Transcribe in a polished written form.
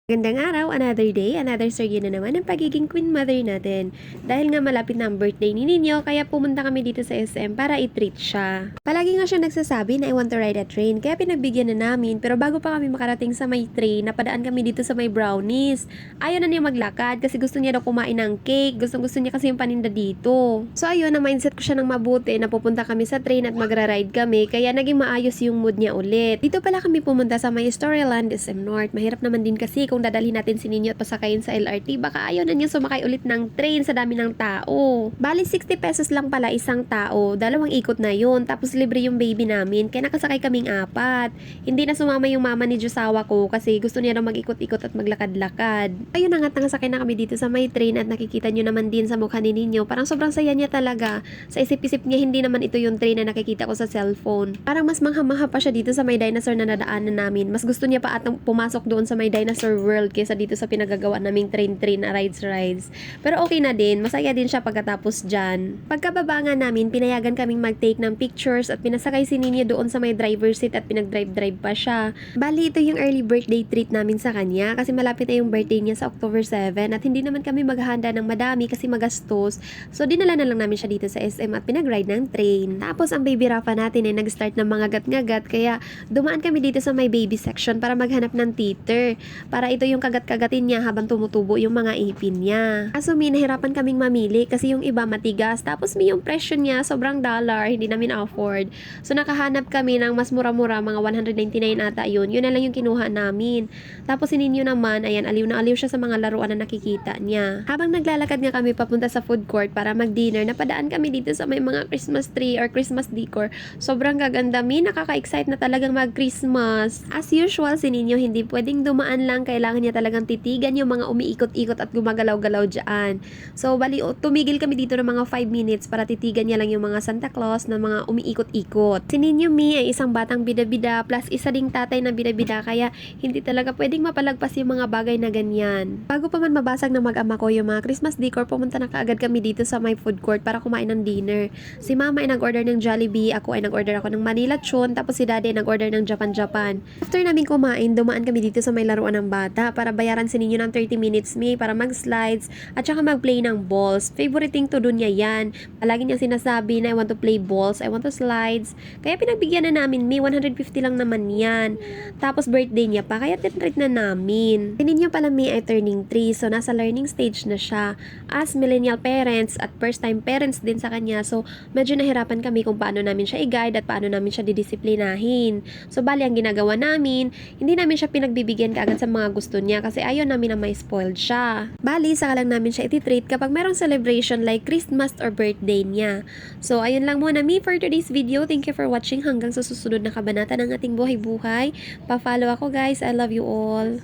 Magandang araw, another day, another story na naman ang pagiging queen mother natin. Dahil nga malapit na ang birthday ni Ninyo, kaya pumunta kami dito sa SM para i-treat siya. Palagi nga siya nagsasabi na I want to ride a train, kaya pinagbigyan na namin. Pero bago pa kami makarating sa may train, napadaan kami dito sa may brownies. Ayaw na niya maglakad kasi gusto niya daw kumain ng cake, gusto niya kasi yung paninda dito. So ayun, na mindset ko siya ng mabuti na pupunta kami sa train at magra-ride kami, kaya naging maayos yung mood niya ulit. Dito pala kami pumunta sa may Storyland SM North. Mahirap naman din kasi kung dadalhin natin si Ninyo at pasakayin sa LRT, baka ayaw na niya sumakay ulit ng train sa dami ng tao. Bali 60 pesos lang pala isang tao, dalawang ikot na yun, tapos libre yung baby namin, kaya nakasakay kaming apat. Hindi na sumama yung mama ni Josawa ko kasi gusto niya na mag-ikot-ikot at maglakad-lakad. Ayun na nga, nakasakay na kami dito sa may train at nakikita nyo naman din sa mukha ni Ninyo, parang sobrang saya niya talaga. Sa isip-isip niya, hindi naman ito yung train na nakikita ko sa cellphone. Parang mas mangha-mangha pa siya dito sa may dinosaur na nadaanan namin. Mas gusto niya pa atang pumasok doon sa may dinosaur world kaysa dito sa pinagagawa naming train na rides. Pero okay na din, masaya din siya pagkatapos dyan. Pagkababa nga namin, pinayagan kaming mag-take ng pictures at pinasakay si Nini doon sa may driver seat at pinag-drive pa siya. Bali, ito yung early birthday treat namin sa kanya kasi malapit na yung birthday niya sa October 7 at hindi naman kami maghahanda ng madami kasi magastos. So dinala na lang namin siya dito sa SM at pinag-ride ng train. Tapos ang baby Rafa natin ay nag-start ng mga gat-ngagat kaya dumaan kami dito sa may baby section para maghanap ng teeter. Para ito yung kagat-kagatin niya habang tumutubo yung mga ipin niya. Kaso nahirapan kaming mamili kasi yung iba matigas, tapos yung presyo niya sobrang dollar, hindi namin afford. So nakahanap kami ng mas mura-mura, mga 199 ata yun. Yun na lang yung kinuha namin. Tapos si Ninyo naman, ayan, aliw na aliw siya sa mga laruan na nakikita niya. Habang naglalakad nga kami papunta sa food court para mag-dinner, napadaan kami dito sa may mga Christmas tree or Christmas decor. Sobrang gaganda, nakaka-excite na talagang mag-Christmas. As usual, si Ninyo hindi pwedeng dumaan lang, kailangan niya talagang titigan yung mga umiikot-ikot at gumagalaw-galaw dyan. So, bali, tumigil kami dito ng mga 5 minutes para titigan niya lang yung mga Santa Claus na mga umiikot-ikot. Si Ninyo Mi ay isang batang bida-bida plus isa ding tatay na bida-bida, kaya hindi talaga pwedeng mapalagpas yung mga bagay na ganyan. Bago pa man mabasag ng mag-ama ko yung mga Christmas decor, pumunta na kaagad kami dito sa my food court para kumain ng dinner. Si mama ay nag-order ng Jollibee, ako ay nag-order ako ng Manila Chon, tapos si daddy ay nag-order ng Japan. After namin kumain, dumaan kami dito sa may laruan ng bata para bayaran si Ninyo ng 30 minutes para mag-slides at saka mag-play ng balls. Favoriting to dun niya yan. Palagi niya sinasabi na I want to play balls, I want to slides. Kaya pinagbigyan na namin 150 lang naman yan. Tapos birthday niya pa, kaya tinreat na namin. Si Ninyo pala ay turning 3, so nasa learning stage na siya. As millennial parents at first time parents din sa kanya, so medyo nahirapan kami kung paano namin siya i-guide at paano namin siya didisiplinahin. So bali, ang ginagawa namin, hindi namin siya pinagbibigyan kaagad sa mga gusto niya kasi ayaw namin na may spoiled siya. Bali, saka lang namin siya iti-treat kapag merong celebration like Christmas or birthday niya. So, ayun lang muna for today's video. Thank you for watching hanggang sa susunod na kabanata ng ating buhay-buhay. Pa-follow ako guys. I love you all.